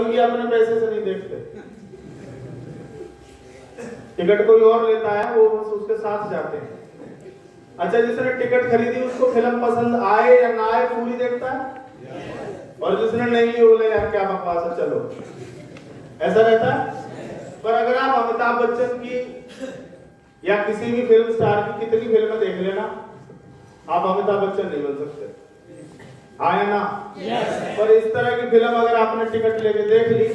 कभी भी अपने पैसे से नहीं देखते। टिकट कोई और लेता है, वो बस उसके साथ जाते हैं। अच्छा, जिसने टिकट खरीदी उसको फिल्म पसंद आए या ना आए पूरी देखता है, और जिसने नहीं ली बोले यार क्या बकवास है, चलो, ऐसा रहता है। पर अगर आप अमिताभ बच्चन की या किसी भी फिल्म स्टार की कितनी फिल्में देख लेना, आप अमिताभ बच्चन नहीं बन सकते, आया ना? पर इस तरह की फिल्म अगर आपने टिकट लेके देख ली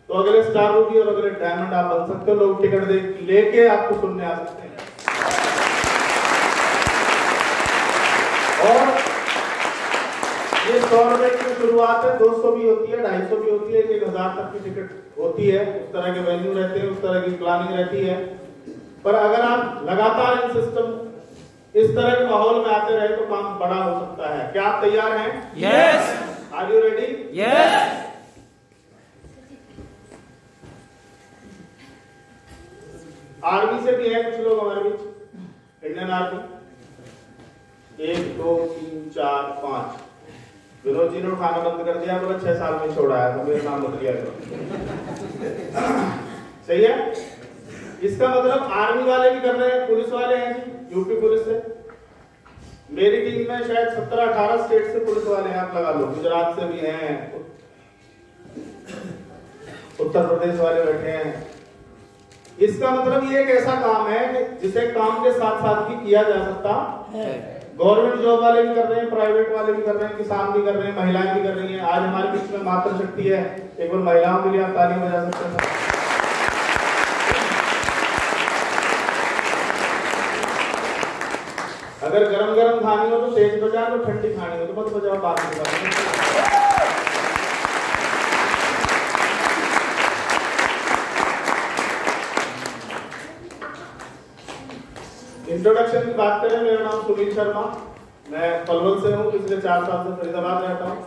तो अगले स्टार रूबी और अगले डायमंड आप बन सकते हो। लोग टिकट लेके आपको सुनने आ सकते हैं। और ये 100 रुपए की शुरुआत है, 200 भी होती है, 250 भी होती है, 1000 तक की टिकट होती है। उस तरह के वैल्यू रहते हैं, उस तरह की प्लानिंग रहती है। पर अगर आप लगातार इन सिस्टम इस तरह के माहौल में आते रहे तो काम बड़ा हो सकता है। क्या आप तैयार हैं? Yes. Are you ready? Yes. Army से भी है कुछ लोग हमारे बीच, इंडियन आर्मी। 1 2 3 4 5। विनोद जी ने उठाना बंद कर दिया, बोला 6 साल में छोड़ा है, तो मेरा नाम बदल गया। सही है। इसका मतलब आर्मी वाले भी कर रहे हैं, पुलिस वाले हैं जी, यूपी पुलिस से। मेरी टीम में शायद 17-18 स्टेट से पुलिस वाले हैं, आप लगा लो। गुजरात से भी हैं, उत्तर प्रदेश वाले बैठे हैं। इसका मतलब ये एक ऐसा काम है जिसे काम के साथ साथ भी किया जा सकता है। गवर्नमेंट जॉब वाले भी कर रहे हैं, प्राइवेट वाले भी कर रहे हैं, किसान भी कर रहे हैं, महिलाएं भी कर रही हैं। आज हमारे बीच में मातृशक्ति है, एक बार महिलाओं के लिए आप ताली बजा सकते हैं। अगर गरम गरम खानी हो तो तेज बजा लो, ठंडी खानी हो तो मत बजाओ, बात नहीं बजाओ। इंट्रोडक्शन की बात करें, मेरा नाम सुनील शर्मा, मैं पलवल से हूँ, पिछले 4 साल से फरीदाबाद रहता हूँ।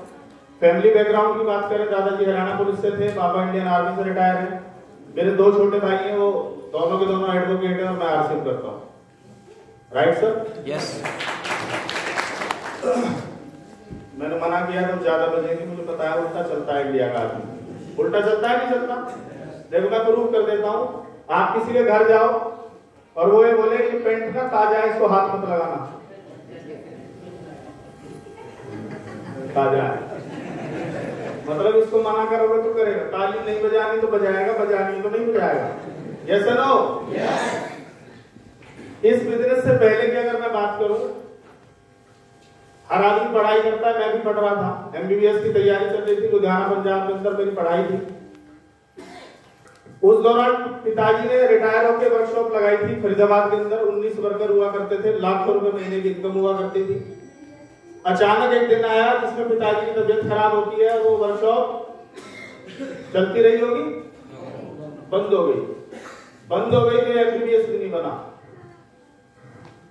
फैमिली बैकग्राउंड की बात करें, दादाजी हरियाणा पुलिस से थे, पापा इंडियन आर्मी से रिटायर हैं। मेरे 2 छोटे भाई हैं, वो दोनों के दोनों एडवोकेट हैं और मैं आरसीएम करता हूँ। Right sir? यस। मैंने मना किया तो ज्यादा बजेगी, मुझे पता है उल्टा चलता है इंडिया का आदमी। उल्टा चलता है, नहीं चलता? देखो मैं प्रूव कर देता हूँ। आप किसी के घर जाओ और वो ये बोले कि पेंट ना ताजा है, इसको हाथ मत लगाना, ताजा है, मतलब इसको मना करोगे तो करेगा। ताली नहीं बजानी तो बजाएगा, बजानी तो नहीं बजाएगा। यस या नो? इस बिजनेस से पहले की अगर मैं बात करूं, हर आदमी पढ़ाई करता है, मैं भी पढ़ रहा था, एमबीबीएस की तैयारी चल रही थी, लुधियाना पंजाब के अंदर मेरी पढ़ाई थी। उस दौरान पिताजी ने रिटायर होकर वर्कशॉप लगाई थी फरीदाबाद के अंदर। 19 वर्कर हुआ करते थे, लाखों रुपए महीने की इनकम हुआ करती थी। अचानक एक दिन आया जिसमें पिताजी की तबीयत खराब होती है, वो वर्कशॉप चलती रही होगी, बंद हो गई। बंद हो गई तो एमबीबीएस भी नहीं बना।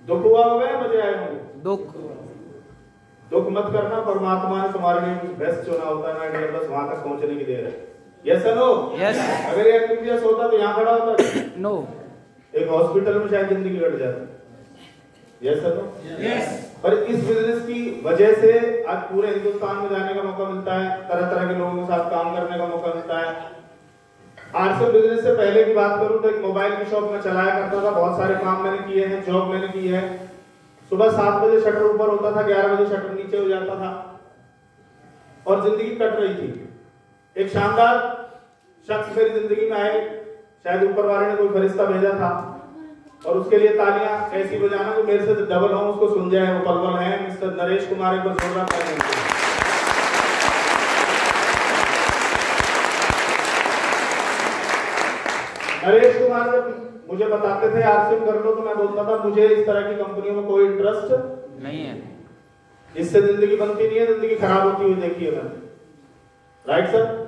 दुख हुआ होगा या मजे आए होंगे? दुख मत करना, परमात्मा ने तुम्हारे लिए कुछ बेस्ट चुना होता है ना, इंडिया बस वहां तक पहुंचने की देर है। यस या नो? यस। अगर ये एमबीबीएस होता तो यहाँ खड़ा होता? नो। एक हॉस्पिटल में शायद जिंदगी कट जाती। यस या नो? यस। पर इस बिजनेस की वजह से आज पूरे हिंदुस्तान में जाने का मौका मिलता है, तरह तरह के लोगों के साथ काम करने का मौका मिलता है। आरसीएम बिजनेस से पहले की बात करूं तो एक मोबाइल की शॉप में चलाया करता था, बहुत सारे काम मैंने किए हैं, जॉब मैंने की है। सुबह 7 बजे शटर ऊपर होता था, 11 बजे शटर नीचे हो जाता था और जिंदगी कट रही थी। एक शानदार शख्स मेरी जिंदगी में आए, शायद ऊपर वाले ने कोई फरिश्ता भेजा था, और उसके लिए तालियां ऐसी बजाना जो मेरे से डबल हो, उसको सुन जाए। वो पलवल है, मिस्टर नरेश कुमार, एक बार जोरदार तालियां। नरेश कुमार जब मुझे बताते थे आरसीएम कर लो, तो मैं बोलता था मुझे इस तरह की कंपनियों में कोई इंटरेस्ट नहीं है, इससे जिंदगी बनती नहीं है, जिंदगी खराब होती हुई देखी है मैंने। Right sir?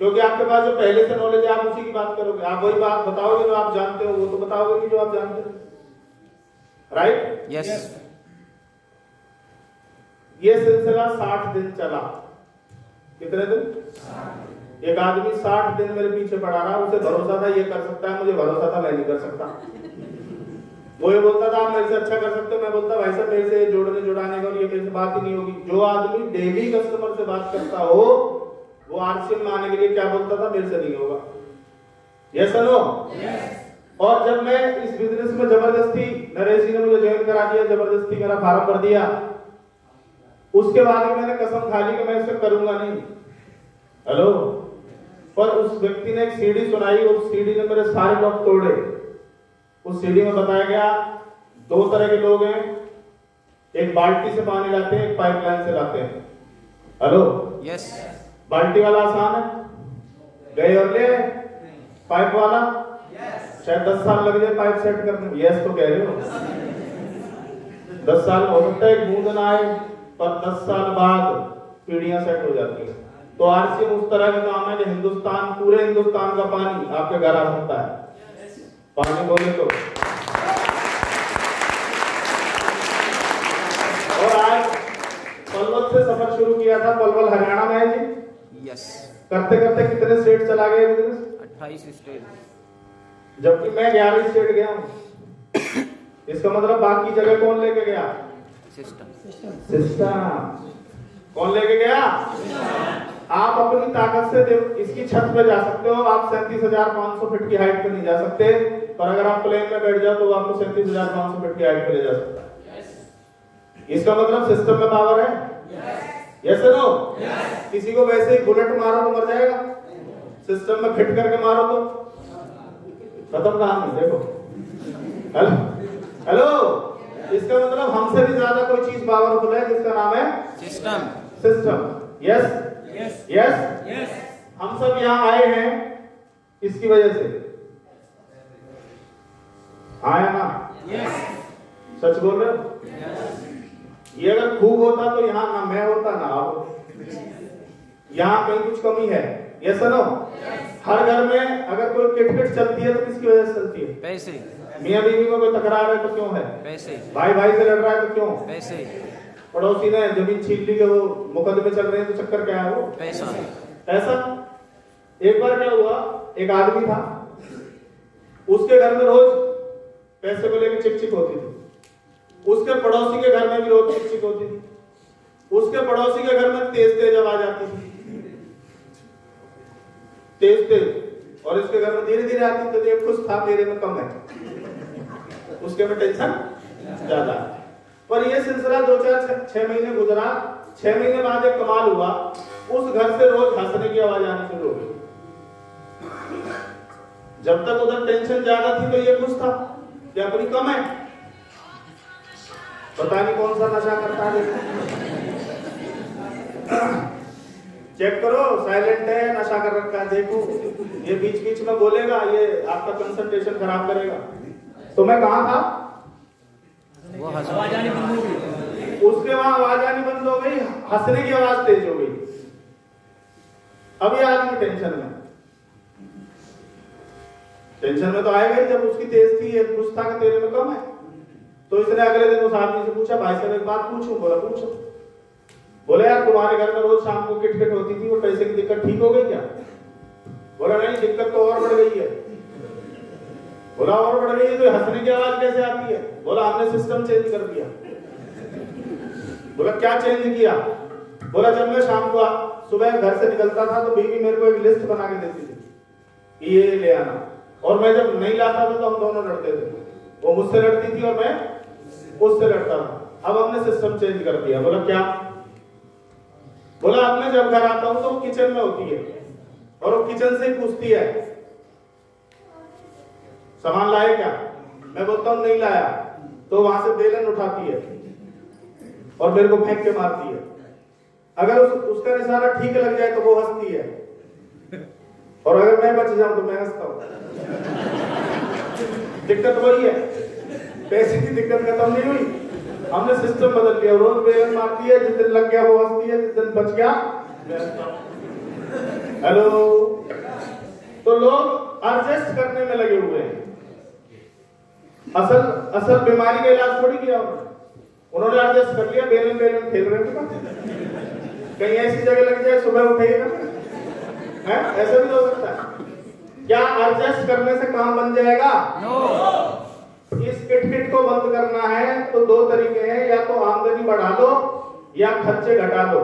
क्योंकि आपके पास जो पहले से नॉलेज है आप उसी की बात करोगे, आप वही बात बताओगे जो आप जानते हो, वो तो बताओगे नहीं जो आप जानते हो। राइट? यस। ये सिलसिला 60 दिन चला। कितने दिन? 60। एक आदमी 60 दिन मेरे पीछे पड़ा रहा, उसे भरोसा था ये कर सकता है, मुझे भरोसा था मैं नहीं कर सकता। वो ये बोलता था आप मेरे से अच्छा कर सकते हो, मैं बोलता भाई साहब मेरे से जोड़ने जुड़ाने का और ये मेरे से बात ही नहीं होगी। जो आदमी डेली कस्टमर से बात करता हो वो आरसीएम में आने के लिए क्या बोलता था, मेरे से नहीं होगा। Yes no? और जब मैं इस बिजनेस में जबरदस्ती, नरेश जी ने मुझे ज्वाइन करा दिया, जबरदस्ती मेरा फार्म भर दिया, उसके बाद मैंने कसम खा ली कि मैं इसे करूंगा नहीं। हेलो? पर उस व्यक्ति ने एक सीडी सुनाई, उस सीडी ने मेरे सारे लोग तोड़े। उस सीडी में बताया गया 2 तरह के लोग हैं, एक बाल्टी से पानी लाते हैं, एक पाइपलाइन से लाते हैं। हेलो? यस। बाल्टी वाला आसान है, गए और ले। पाइप वाला शायद 10 साल लग जाए पाइप सेट करने में। यस तो कह रहे हो? 10 साल हो सकता है, एक बूंद ना आए, पर 10 साल बाद पीढ़ियां सेट हो जाती है। तो आरसीएम उस तरह का काम है कि हिंदुस्तान, पूरे हिंदुस्तान का पानी आपके घर आ सकता है। पानी बोले तो। और आज पलवल से सफर शुरू किया था। पलवल हरियाणा में है जी। यस। करते करते कितने स्टेट चला गया बिजनेस? 28 स्टेट। जबकि मैं 11 स्टेट गया हूं। इसका मतलब बाकी जगह कौन लेके गया? सिस्टम। कौन लेके गया? आप अपनी ताकत से इसकी छत पे जा सकते हो। आप 37,500 फीट की हाइट पे नहीं जा सकते, पर अगर आप प्लेन में बैठ जाओ तो आपको 37,500 फीट की हाइट पे ले जा सकता है। इसका मतलब सिस्टम में पावर है। Yes no? किसी को वैसे ही बुलेट मारो तो मर जाएगा, सिस्टम में फिट करके मारो तो खत्म कहानी। देखो, हेलो? इसका मतलब हमसे भी ज्यादा कोई चीज पावरफुल है, जिसका नाम है सिस्टम। यस? यस। हम सब यहाँ आए हैं इसकी वजह से। आया ना? सच बोल रहे हो? ये अगर खूब होता तो यहाँ ना मैं होता ना आप। यहाँ कहीं कुछ कमी है। Yes no? हर घर में अगर कोई किटकिट चलती है तो किसकी वजह से चलती है? पैसे। मियाँ बीवी में कोई तकरार है तो क्यों है? पैसे। भाई भाई से लड़ रहा है तो क्यों? पैसे। पड़ोसी ने जमीन छीन ली, वो मुकदमे चल रहे हैं तो चक्कर क्या है? वो पैसा। पैसा। एक बार क्या हुआ, एक आदमी था, उसके घर में रोज पैसे को लेकर चिक चिक होती थी। उसके पड़ोसी के घर में भी रोज चिक चिक होती थी। उसके पड़ोसी के घर में तेज तेज आवाज आती थी, तेज तेज, और इसके घर में धीरे धीरे आती थी। तो खुश था, मेरे में कम है, उसके में टेंशन ज्यादा है। पर ये सिलसिला 2-4-6 महीने गुजरा। 6 महीने बाद एक कमाल हुआ, उस घर से रोज हंसने की आवाज आनी शुरू हो गई। जब तक उधर टेंशन ज्यादा थी तो ये खुश था कि अपनी कम है। पता नहीं कौन सा नशा करता है। चेक करो, साइलेंट है, नशा कर रखा है। देखो, ये बीच बीच में बोलेगा, ये आपका कंसंट्रेशन खराब करेगा। तो मैं कहाँ था? वो आवाज आनी बंद हो गई। उसके वहां आवाज आनी बंद हो गई, हंसने की आवाज तेज हो गई। अब ये आदमी टेंशन में तो आएगा ही। जब उसकी तेज थी, ये खुश था कि तेरे में कम है। तो इसने अगले दिन उस आदमी से पूछा, भाई साहब एक बात पूछूं? बोला पूछो। बोले यार, तुम्हारे घर में रोज शाम को किटकिट होती थी, वो पैसे की दिक्कत ठीक हो गई क्या? बोला नहीं, दिक्कत तो और बढ़ गई है। बोला और बढ़ गई है तो हंसने की आवाज कैसे आती है? बोला हमने सिस्टम चेंज कर दिया। बोला क्या चेंज किया? बोला जब मैं शाम को सुबह घर से निकलता था तो बीवी मेरे को एक लिस्ट बना के देती थी, ये ले आना, और मैं जब नहीं लाता था तो हम दोनों लड़ते थे। वो मुझसे लड़ती थी और मैं उससे लड़ता था। अब हमने सिस्टम चेंज कर दिया। बोला क्या? बोला अब मैं जब घर आता हूं तो वो किचन में होती है, और वो किचन से ही पूछती है सामान लाए क्या? मैं बोलता हूं नहीं लाया, तो वहां से बेलन उठाती है और मेरे को फेंक के मारती है। अगर उसका निशाना ठीक लग जाए तो वो हंसती है, और अगर मैं बच जाऊं तो मैं हंसता हूं। दिक्कत वही है, पैसे की दिक्कत खत्म नहीं हुई। हमने सिस्टम बदल लिया। रोज बेलन मारती है, जिस दिन लग गया वो हंसती है, जिस दिन बच गया मैं हंसता हूं। हेलो? तो लोग एडजस्ट करने में लगे हुए हैं। असल बीमारी का इलाज थोड़ी किया उन्होंने एडजस्ट कर लिया। बेलन खेल रहे थे, कहीं ऐसी जगह लग जाए सुबह उठेगा है, ऐसा भी हो सकता है। क्या एडजस्ट करने से काम बन जाएगा? नो। इस किटकिट को बंद करना है तो 2 तरीके हैं, या तो आमदनी बढ़ा लो या खर्चे घटा लो।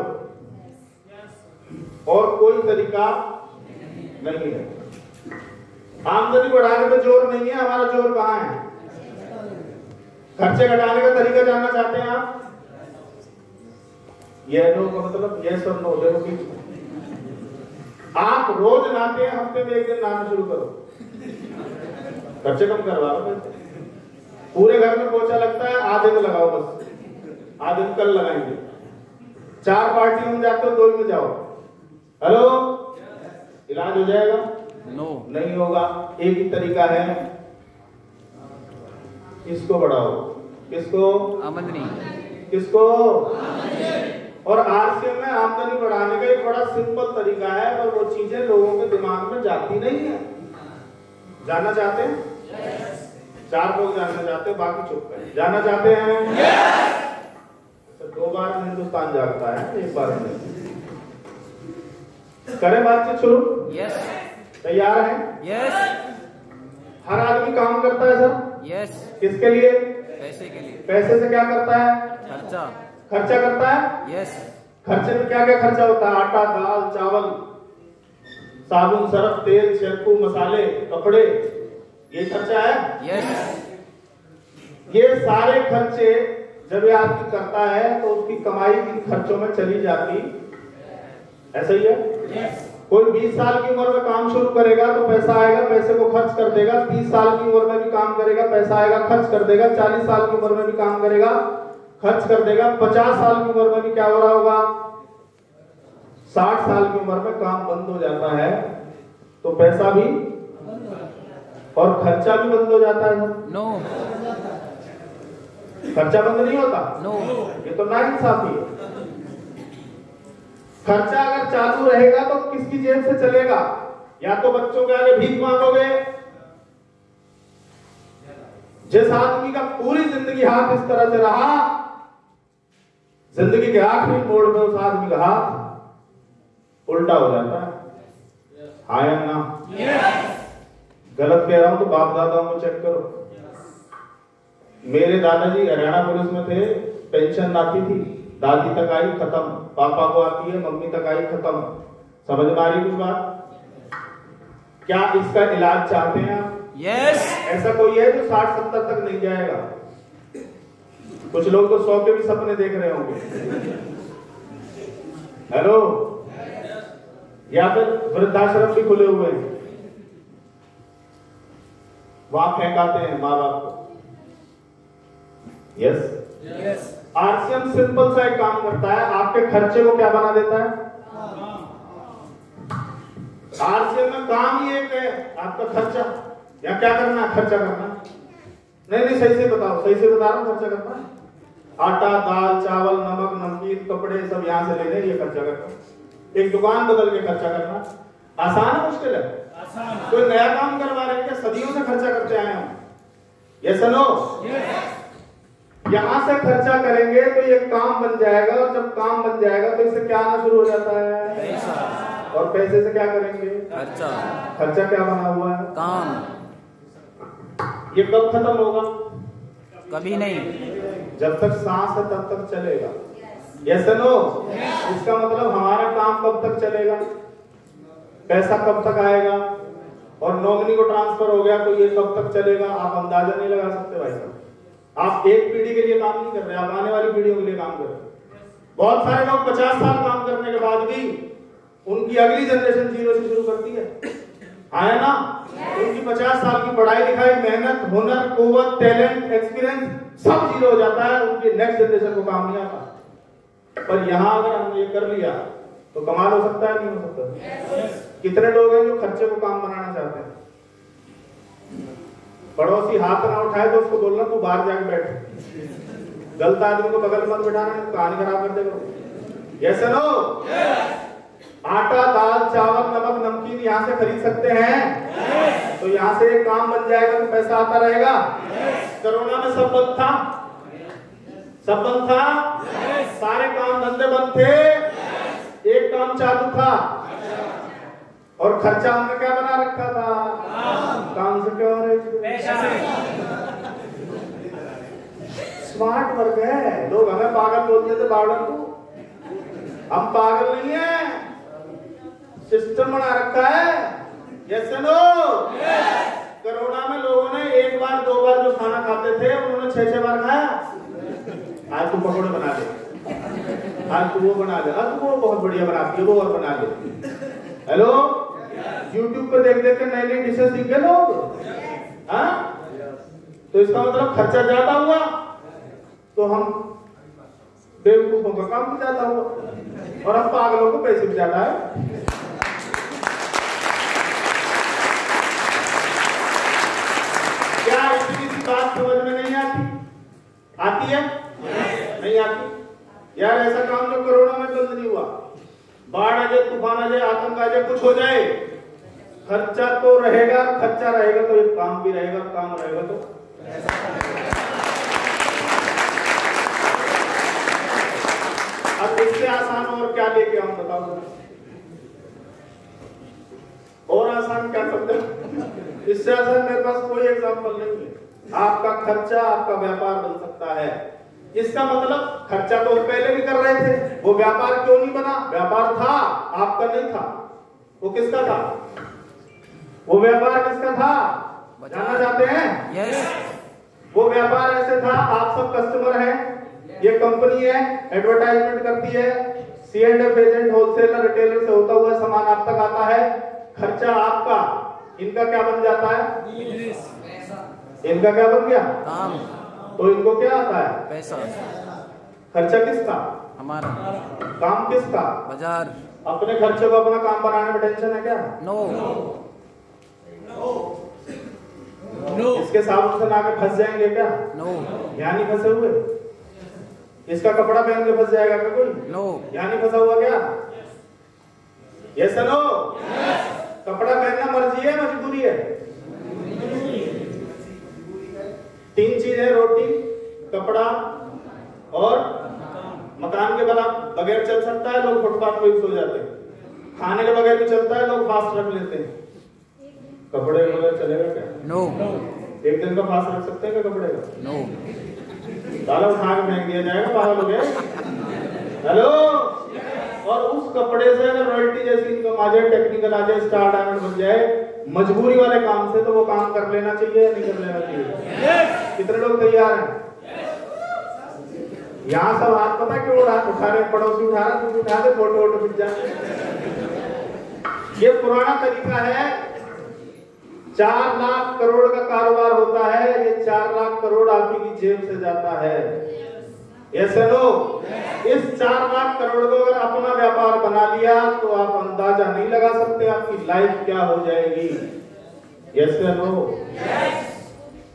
और कोई तरीका नहीं है। आमदनी बढ़ाने में जोर नहीं है, हमारा जोर कहाँ है? खर्चे घटाने का तरीका जानना चाहते हैं आप? ये नो का मतलब यस और नो, देखो कि आप रोज नहाते हैं, हफ्ते में एक दिन नहाना शुरू करो, खर्चे कम करवा लो। पूरे घर में पोछा लगता है, आधे में लगाओ बस, आधे में कल लगाएंगे। 4 पार्टी में जाते हो, 2 में जाओ। हेलो, इलाज हो जाएगा? नो, नहीं होगा। एक ही तरीका है, इसको बढ़ाओ। किसको? आमदनी। किसको? और आरसीएम में आमदनी बढ़ाने का एक बड़ा सिंपल तरीका है, पर वो चीजें लोगों के दिमाग में जाती नहीं है। जानना चाहते हैं? 4 लोग जानना चाहते हैं, बाकी चुप है। जानना चाहते हैं? तो 2 बार हिंदुस्तान जागता है, 1 बार नहीं। करें बातचीत शुरू? यस। तैयार है? यस। हर आदमी काम करता है सर? यस। किसके लिए? पैसे के लिए। पैसे से क्या करता है? खर्चा। खर्चा करता है? यस। खर्चे में क्या क्या खर्चा होता है? आटा, दाल, चावल, साबुन, सरफ, तेल, शैम्पू, मसाले, कपड़े, ये खर्चा है? यस। ये सारे खर्चे जब ये आदमी करता है तो उसकी कमाई इन खर्चों में चली जाती, ऐसा ही है? yes. कोई 20 साल की उम्र में काम शुरू करेगा तो पैसा आएगा, पैसे को खर्च कर देगा। 30 साल की उम्र में भी काम करेगा, पैसा आएगा, खर्च कर देगा। 40 साल की उम्र में भी काम करेगा, खर्च कर देगा। 50 साल की उम्र में भी क्या हो रहा होगा? 60 साल की उम्र में काम बंद हो जाता है तो पैसा भी और खर्चा भी बंद हो जाता है। नो, खर्चा बंद नहीं होता। नो, ये तो नाइंसाफी है। खर्चा अगर चालू रहेगा तो किसकी जेब से चलेगा? या तो बच्चों के आगे भीख मांगोगे। जिस आदमी का पूरी जिंदगी हाथ इस तरह से रहा, जिंदगी के आखिरी मोड़ में उस आदमी का हाथ उल्टा हो जाता है। हाँ या ना? गलत कह रहा हूं तो बाप दादाओं को चेक करो। मेरे दादाजी हरियाणा पुलिस में थे, पेंशन आती थी, दादी तक आई खत्म, पापा को आती है, मम्मी तक आई खत्म। समझ में आ रही कुछ बात? क्या इसका इलाज चाहते हैं आप? यस। ऐसा कोई है जो 60-70 तक नहीं जाएगा? कुछ लोग तो 100 के भी सपने देख रहे होंगे। हेलो, या फिर वृद्धाश्रम भी खुले हुए हैं, वहां फेंकाते हैं माँ बाप को। Yes, yes. आरसीएम सिंपल सा एक काम करता है, आपके खर्चे को क्या बना देता है? आरसीएम में काम ही एक है, आपका खर्चा। या क्या करना है? खर्चा करना। नहीं, सही से बताओ, सही से बता रहा हूं। खर्चा करना, आटा, दाल, चावल, नमक, नमकीन, कपड़े सब यहां से लेने, ये खर्चा करना। एक दुकान बदल के खर्चा करना आसान है, मुश्किल है? आसान। कोई नया काम करवा रहे हैं क्या? सदियों से खर्चा करते आए हम। Yes no? यहां से खर्चा करेंगे तो ये काम बन जाएगा, और जब काम बन जाएगा तो इससे क्या आना शुरू हो जाता है? पैसा। और पैसे से क्या करेंगे? खर्चा। खर्चा क्या बना हुआ है? काम। ये कब खत्म होगा? कभी नहीं। जब तक सांस है तब तक चलेगा। Yes no? इसका मतलब हमारा काम कब तक चलेगा? पैसा कब तक आएगा? और नॉमिनी को ट्रांसफर हो गया तो ये कब तक चलेगा? आप अंदाजा नहीं लगा सकते भाई साहब। आप एक पीढ़ी के लिए काम नहीं कर रहे, आप आने वाली पीढ़ियों के लिए काम कर रहे हैं। बहुत सारे लोग 50 साल काम करने के बाद भी उनकी अगली जनरेशन 0 से शुरू करती है। आया ना? उनकी 50 साल की पढ़ाई लिखाई, मेहनत, हुनर, कुव्वत, टैलेंट, एक्सपीरियंस सब 0 हो जाता है, उनकी नेक्स्ट जनरेशन को काम नहीं आता। पर यहाँ अगर हमने ये कर लिया तो कमाल हो सकता है, नहीं हो सकता? कितने लोग हैं जो खर्चे को काम बनाना चाहते हैं? पड़ोसी हाथ ना उठाए तो उसको बोलना तू बाहर जाके बैठ। गलत आदमी को बगल मत बिठाना, कहानी खराब कर देगा। Yes no? आटा, दाल, चावल, नमक, नमकीन यहाँ से खरीद सकते हैं तो यहाँ से एक काम बन जाएगा तो पैसा आता रहेगा। कोरोना में सब बंद था, सब बंद था, सारे काम धंधे बंद थे, एक काम चालू था और खर्चा हमने क्या बना रखा था? काम से क्या हो रहा है? स्मार्ट वर्ग है। लोग हमें पागल बोलते थे, बावड़न को। हम पागल नहीं है, सिस्टम बना रखा है। Yes no? कोरोना में लोगों ने एक बार दो बार जो खाना खाते थे उन्होंने 6-6 बार खाया। आज तू पकौड़े बना ले, आज तू वो बना ले, आज तू वो बहुत बढ़िया बनाती है, वो और बना ले। हेलो, यूट्यूब पे देख देख के नई नई डिशेस सीख गए लोग। हाँ, तो इसका मतलब खर्चा ज्यादा हुआ तो हम बेवकूफों का काम भी ज्यादा हुआ और हम पागलों को पैसे भी ज्यादा है। क्या इतनी सी बात समझ में नहीं आती? आती है? नहीं आती। यार ऐसा काम जो कोरोना में बंद नहीं हुआ, बाढ़ आ जाए, तूफान आ जाए, आतंक आ जाए, कुछ हो जाए, खर्चा तो रहेगा। खर्चा रहेगा तो एक काम भी रहेगा, काम रहेगा तो अब इससे आसान और क्या लेके हम बताओ? और आसान क्या करते हैं? इससे आसान मेरे पास कोई एग्जांपल नहीं है। आपका खर्चा आपका व्यापार बन सकता है। इसका मतलब खर्चा तो पहले भी कर रहे थे, वो व्यापार क्यों नहीं बना? व्यापार था, आपका नहीं था। वो किसका था? वो व्यापार किसका था? जानना चाहते हैं? यस। वो व्यापार ऐसे था, आप सब कस्टमर हैं, ये कंपनी है, एडवर्टाइजमेंट करती है, C&F एजेंट, होलसेलर, रिटेलर से होता हुआ सामान आप तक आता है, खर्चा आपका, इनका क्या बन जाता है? इनका क्या बन गया? काम। तो इनको क्या आता है? पैसा। खर्चा किसका? हमारा। काम किसका? बाजार। अपने खर्चे को अपना काम बनाने में टेंशन है क्या? नो। इसके साबुन से ना के फंस जाएंगे क्या? नो। यहाँ नहीं फंसे हुए? इसका कपड़ा पहन के फंस जाएगा क्या कोई? नो। यहाँ नहीं फंसा हुआ क्या? Yes no? कपड़ा पहनना मर्जी है, मजबूरी है? 3 चीज है, रोटी, कपड़ा और मकान के बगैर चल सकता है, लोग फुटपाथ पे सो जाते हैं। खाने के बगैर भी चलता है, लोग फास्ट रख लेते हैं। कपड़े के बगैर चलेगा क्या? नो। एक दिन का फास्ट रख सकते हैं क्या कपड़े का? नो। ताला उठा के फेंक दिया जाएगा, पागल हो गए। हेलो, और उस कपड़े से अगर रॉयल्टी जैसी इनकम आ जाए, टेक्निकल आ जाए, स्टार डायमंड बन जाए मजबूरी वाले काम से, तो वो काम कर लेना चाहिए या नहीं कर लेना चाहिए? कितने लोग तैयार हैं? यहाँ सब हाथ पता क्यों उठा रहे? पड़ोसी उठा रहा, तुम उठा दे, फोटो वोटो खिंच जाए। ये पुराना तरीका है। 4 लाख करोड़ का कारोबार होता है, ये 4 लाख करोड़ आप ही की जेब से जाता है। Yes no? इस 4 लाख करोड़ को अगर अपना व्यापार बना लिया तो आप अंदाजा नहीं लगा सकते आपकी लाइफ क्या हो जाएगी। Yes no?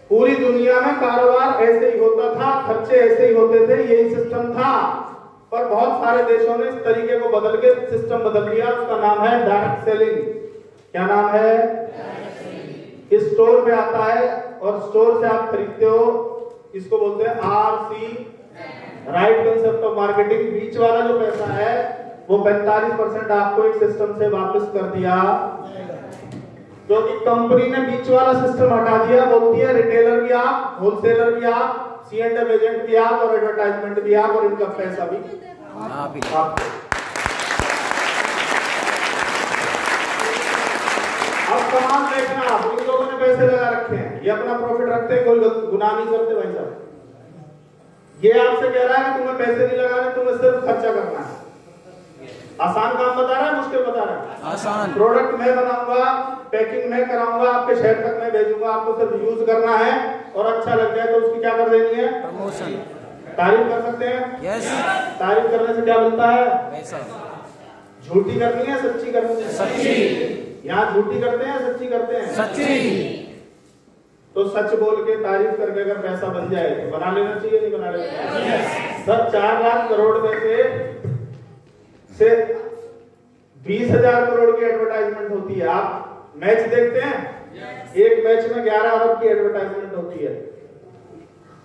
पूरी दुनिया में कारोबार ऐसे ही होता था, खर्चे ऐसे ही होते थे, यही सिस्टम था। पर बहुत सारे देशों ने इस तरीके को बदल के सिस्टम बदल दिया, उसका नाम है डायरेक्ट सेलिंग। क्या नाम है? स्टोर पे आता है और स्टोर से आप खरीदते हो, इसको बोलते हैं RC, right concept of marketing. बीच वाला जो पैसा है वो 45% आपको एक सिस्टम से वापस कर दिया, क्योंकि कंपनी ने बीच वाला सिस्टम हटा दिया। बोलती है रिटेलर भी आप, होलसेलर भी आप, C&F एजेंट भी आप और एडवर्टाइजमेंट भी आप और इनका पैसा भी आप। अब कमाल देखना, आप इन लोगों ने पैसे लगा रखे हैं, ये अपना प्रॉफिट रखते हैं, कोई गुनाह नहीं करते भाई साहब। ये आपसे कह रहा है कि तुम्हें पैसे नहीं लगाने, तुम्हें सिर्फ खर्चा करना है। आसान काम बता रहा है, मुश्किल बता रहा है? आसान। प्रोडक्ट मैं बनाऊंगा, पैकिंग मैं कराऊंगा, आपके शहर तक मैं भेजूंगा, आपको सिर्फ यूज करना है और अच्छा लग जाए तो उसकी क्या कर देनी है? प्रमोशन। तारीफ कर सकते हैं? यस। तारीफ करने से क्या मिलता है? पैसा। झूठी करनी है, सच्ची करनी है? सच्ची। यहाँ झूठी करते हैं, सच्ची करते हैं? सच्ची। तो सच बोल के तारीफ करके अगर पैसा बन जाए तो बना लेना चाहिए, नहीं बना लेना चाहिए? सर 4 लाख करोड़ में से 20,000 करोड़ की एडवर्टाइजमेंट होती है। आप मैच देखते हैं, एक मैच में 11 अरब की एडवर्टाइजमेंट होती है।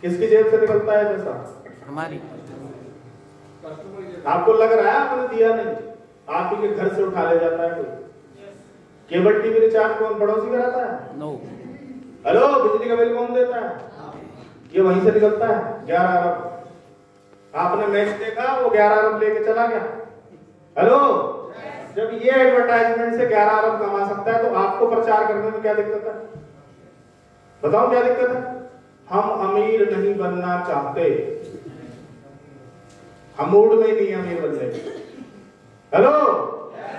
किसकी जेब से निकलता है पैसा? हमारी। आपको लग रहा है आपने दिया नहीं, आप ही के घर से उठा ले जाता है कोई। केबल टीवी रिचार्ज कौन पड़ोसी कराता है? नो। हेलो, बिजली का बिल कौन देता है? ये वहीं से निकलता है 11 अरब। आपने मैच देखा, वो 11 अरब लेके चला गया। हेलो, जब ये एडवर्टाइजमेंट से 11 अरब कमा सकता है तो आपको प्रचार करने में क्या दिक्कत है? बताओ क्या दिक्कत है? हम अमीर नहीं बनना चाहते, हम मूड में नहीं अमीर बनने। हेलो,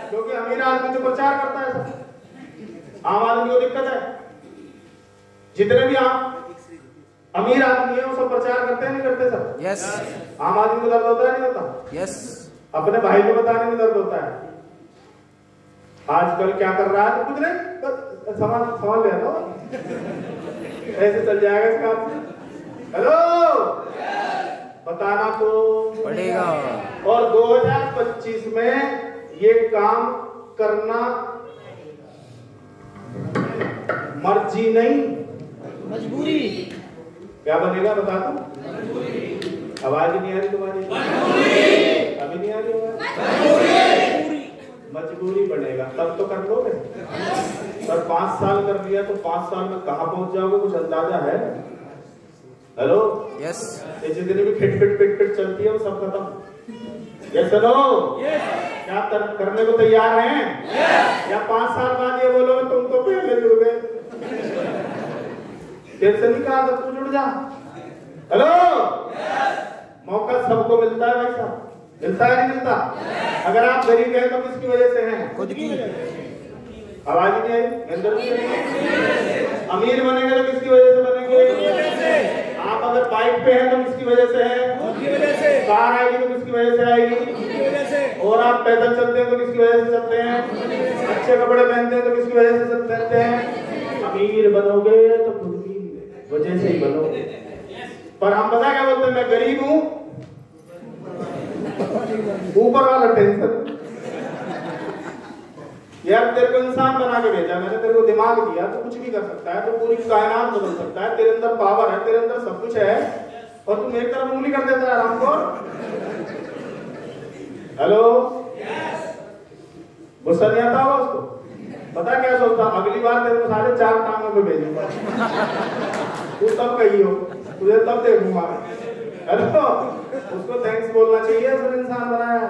क्योंकि अमीर आदमी तो प्रचार करता है सब। आम आदमी को दिक्कत है। जितने भी अमीर आदमी है वो सब प्रचार करते हैं, नहीं करते सब? यस। आम आदमी को दर्द होता है, नहीं होता? यस। अपने भाई को बताने में दर्द होता है। आजकल क्या कर रहा है? तो कुछ नहीं, बस सामान ले लो, ऐसे चल जाएगा इसका। हेलो, बताना तो पड़ेगा। और 2025 में ये काम करना मर्जी नहीं, मजबूरी। क्या बनेगा बता दो? आवाज नहीं आ रही तुम्हारी? अभी नहीं आ रही आवाज? मजबूरी बनेगा, तब तो कर लोगे। पर 5 साल कर लिया तो 5 साल में कहां पहुंच जाओगे, कुछ अंदाजा है? Hello, yes. ये जितनी भी खिट चलती है वो सब खत्म। Yes no? क्या करने को तैयार हैं? या 5 साल बाद ये बोलोगे तुम तो पहले जुड़ गए, तेरे से नहीं कहा था तू जुड़ जा। हेलो, मौका सबको मिलता है भाई साहब, मिलता है नहीं मिलता? अगर आप गरीब हैं तो किसकी वजह से हैं? खुद की। आवाज ही नहीं आई? अमीर बनेंगे तो किसकी वजह से बनेंगे? आप अगर बाइक पे हैं तो किसकी वजह से है? कार आएगी तो किसकी वजह से आएगी? और आप पैदल चलते हैं तो किसकी वजह से चलते हैं? अच्छे कपड़े पहनते हैं तो किसकी वजह से पहनते हैं? अमीर बनोगे तो खुद की वजह से ही बनोगे। पर हम पता क्या बोलते हैं? मैं गरीब हूं, ऊपर वाला टेंशन। यार तेरे को इंसान बना के भेजा मैंने, तेरे को दिमाग दिया, तो कुछ भी कर सकता है, तो पूरी कायनात बदल सकता है, तेरे अंदर पावर है, तेरे अंदर सब कुछ है, और तुम एक तरफ उंगली कर देता है आराम को। हेलो, गुस्सा नहीं आता होगा उसको? पता क्या सोचता? अगली बार तेरे को 4.5 टांगों पे भेजूंगा, तू तब कही हो, तुझे तब देखूंगा। हेलो, उसको थैंक्स बोलना चाहिए, उसने इंसान बनाया।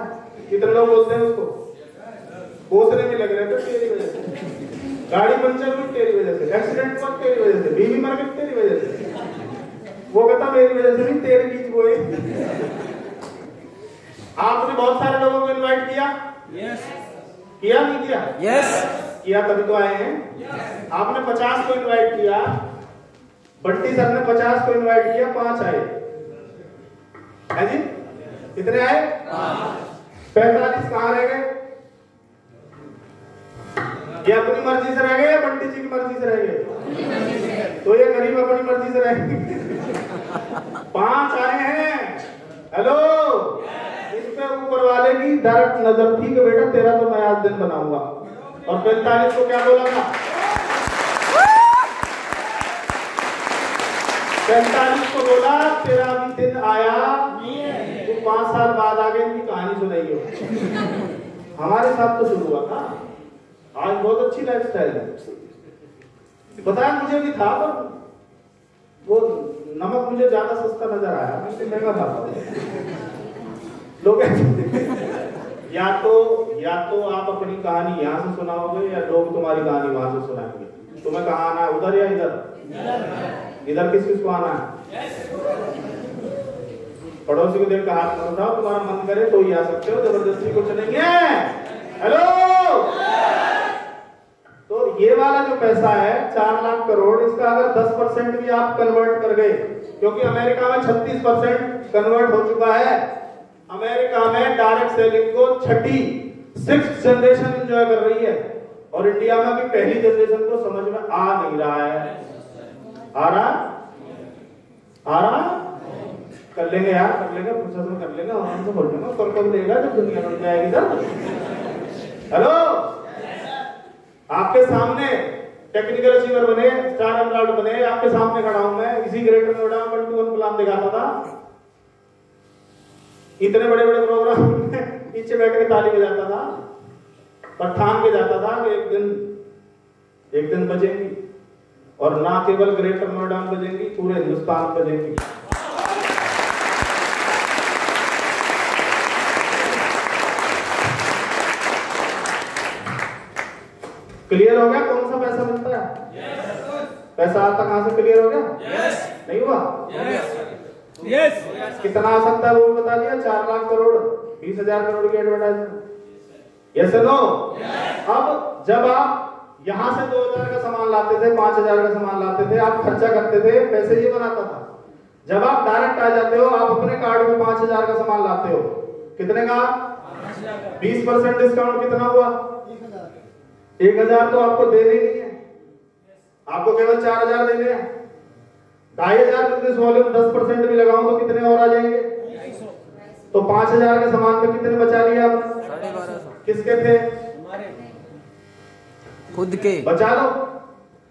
कितने लोग बोलते हैं उसको? कोसने में लग रहे थे तेरी वजह से, गाड़ी पंचर हुई तेरी वजह से, एक्सीडेंट हुआ तेरी वजह से, बीवी मर गई तेरी वजह से। वो कहता मेरी वजह से नहीं, तेरी बीच वो है। आपने बहुत सारे लोगों को इनवाइट किया? यस। किया नहीं किया? यस। किया तभी तो आए हैं। आपने 50 को इनवाइट किया, बंटी सर ने 50 को इनवाइट किया, 5 आए है जी? कितने आए? 45 कहां रह गए? ये अपनी मर्जी से रह गए या बंटी जी की मर्जी से रह गए? तो ये गरीब अपनी मर्जी से रह गए। 5 आए हैं। हेलो, इस पे ऊपर वाले की डायरेक्ट नजर थी कि बेटा तेरा तो मैं आज दिन बनाऊंगा। और 45 को क्या बोला था? 45 को बोला तेरा अभी दिन आया, तो 5 साल बाद आगे इनकी कहानी सुनाई हो। हमारे साथ तो शुरू हुआ था, आज बहुत अच्छी लाइफस्टाइल है। पता है मुझे भी था, पर वो नमक मुझे ज्यादा सस्ता नजर आया, मुझे महंगा था। लोग या तो आप अपनी कहानी यहाँ से सुनाओगे या लोग तुम्हारी कहानी वहां से सुनाएंगे। तुम्हें कहाँ आना है, उधर या इधर? इधर किस को आना है? पड़ोसी को देख कर हाथ मत उठाओ, तुम्हारा मन करे तो ही आ सकते हो, जबरदस्ती कुछ नहीं है। हेलो, तो ये वाला जो पैसा है 4 लाख करोड़, इसका अगर 10% भी आप कन्वर्ट कर गए, क्योंकि अमेरिका में 36% कन्वर्ट हो चुका है। अमेरिका में डायरेक्ट सेलिंग को 6th जनरेशन एंजॉय कर रही है, और इंडिया में भी पहली जनरेशन को समझ में आ नहीं रहा है। आ रहा कर लेंगे यार, कर लेंगे, प्रोसेस कर लेंगे, आराम से बोल लेंगे, कल देगा जब दुनिया बन जाएगी इधर। हेलो, आपके सामने टेक्निकल अचीवर बने, स्टार एमराल्ड बने, आपके सामने खड़ा हूं मैं। इसी ग्रेटर नोएडा में 1-to-1 प्लान दिखाता था, इतने बड़े बड़े प्रोग्राम में पीछे बैठ के ताली बजाता था, पर ठान के जाता था कि एक दिन बजेंगी, और ना केवल ग्रेटर नोएडा में बजेंगी, पूरे हिंदुस्तान में बजेंगी। क्लियर हो गया कौन सा पैसा मिलता है? पैसा आता कहां से क्लियर हो गया? नहीं हुआ? यस। कितना आ सकता है वो भी बता दिया। 4 लाख करोड़ 20,000 करोड़ की एडवर्टाइजमेंट। Yes no? अब जब आप यहां से 2,000 का सामान लाते थे, 5,000 का सामान लाते थे, आप खर्चा करते थे, पैसे ये बनाता था। जब आप डायरेक्ट आ जाते हो, आप अपने कार्ड में 5,000 का सामान लाते हो, कितने का? 20% डिस्काउंट कितना हुआ? 1,000 तो आपको देने नहीं है, आपको केवल 4,000 देने हैं। 2,500 बिजनेस वॉल्यूम 10% भी लगाऊं तो कितने और आ जाएंगे? तो 5,000 के सामान पे कितने बचा लिए आपने? 1250। किसके थे? खुद के। बचा लो।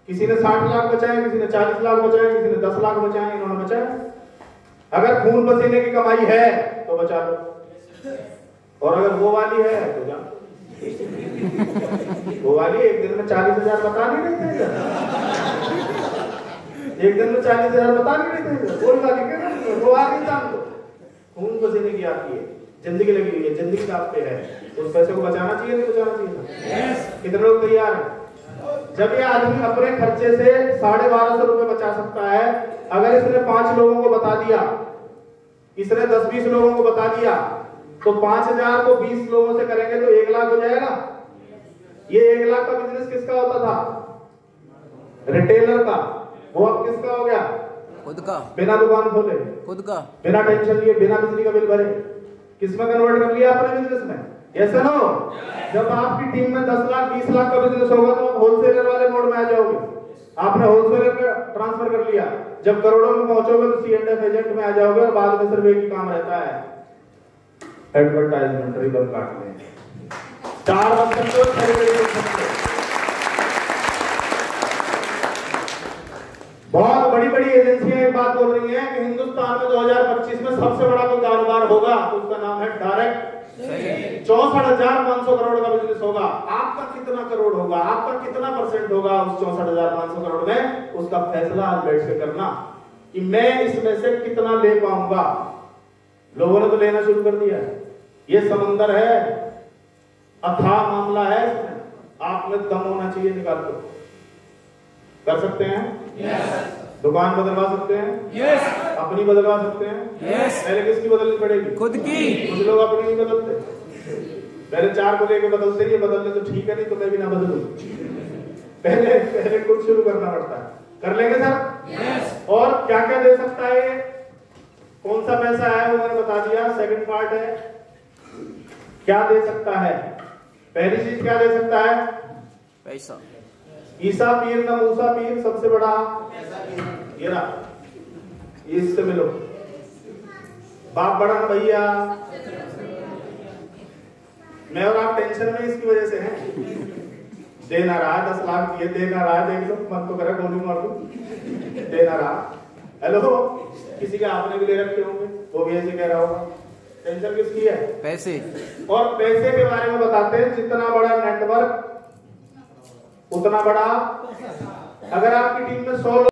किसी ने 60 लाख बचाए, किसी ने 40 लाख बचाए, किसी ने 10 लाख बचाए, इन्होंने बचाए। अगर खून पसीने की कमाई है तो बचा लो, और अगर वो वाली है तो जा। वो वाली एक दिन में 40,000 बता नहीं रहे थे, एक दिन में 40,000 बता नहीं रहे थे। वो वाली के वो वाली जान दो, खून पसीने की आपकी है, जिंदगी लगी हुई है, जिंदगी का आप पे है, उस पैसे को बचाना चाहिए नहीं बचाना चाहिए? कितने लोग तैयार हैं? जब ये आदमी अपने खर्चे से 1,250 रुपए बचा सकता है, अगर इसने 5 लोगों को बता दिया, इसने 10-20 लोगों को बता दिया, तो 5,000 को 20 लोगों से करेंगे तो 1 लाख हो जाएगा। ये 1 लाख का बिजनेस किसका होता था? रिटेलर का। वो अब किसका हो गया? खुद का। बिना दुकान खोले, खुद का। बिना टेंशन लिए, बिना बिजली का बिल भरे, किसमें कन्वर्ट कर लिया अपने बिजनेस में? Yes no? जब आपकी टीम में 10 लाख 20 लाख का बिजनेस होगा तो आप होलसेलर वाले मोड में आ जाओगे। आपने होलसेलर का ट्रांसफर कर लिया, जब करोड़ों में पहुंचोगे तो C&F एजेंट में आ जाओगे, और बाद में सिर्फ एक ही काम रहता है, एडवर्टाइजमेंट, रिबन काटने। 4 बहुत बड़ी बड़ी एजेंसियां एक बात बोल रही हैं कि हिंदुस्तान में 2025 में सबसे बड़ा कोई कारोबार होगा तो उसका नाम है डायरेक्ट। 64,500 करोड़ का बिजनेस होगा। आपका कितना करोड़ होगा, आपका कितना परसेंट होगा उस 64,500 करोड़ में, उसका फैसला आज बैठ के करना कि मैं इसमें से कितना ले पाऊंगा। लोगों ने तो लेना शुरू कर दिया है। ये समंदर है, अथाह मामला है, आप में दम होना चाहिए, निकाल दो। कर सकते हैं? दुकान बदलवा सकते हैं? अपनी बदलवा सकते हैं? पहले किसकी बदलनी पड़ेगी? खुद की। कुछ लोग अपनी नहीं बदलते, पहले 4 को लेके बदलते ही, बदलने तो ठीक है, नहीं तो मैं भी ना बदलूं। पहले कुछ शुरू करना पड़ता है। कर लेंगे सर? और क्या क्या दे सकता है ये? कौन सा पैसा है वो मैंने बता दिया। सेकंड पार्ट है क्या दे सकता है। पहली चीज क्या दे सकता है? पैसा। ईसा पीर न मूसा पीर, सबसे बड़ा ये रहा, इससे मिलो। बाप बड़ा न भैया। मैं और आप टेंशन में इसकी वजह से हैं। देना रहा 10 लाख दिए, देना रहा, देख लो, मन तो करे गोली मार दूं, देना रहा। हेलो, किसी के आपने भी ले रखे होंगे, वो भी ऐसे कह रहा होगा। टेंशन किसकी है? पैसे। और पैसे के बारे में बताते हैं, जितना बड़ा नेटवर्क उतना बड़ा। अगर आपकी टीम में 100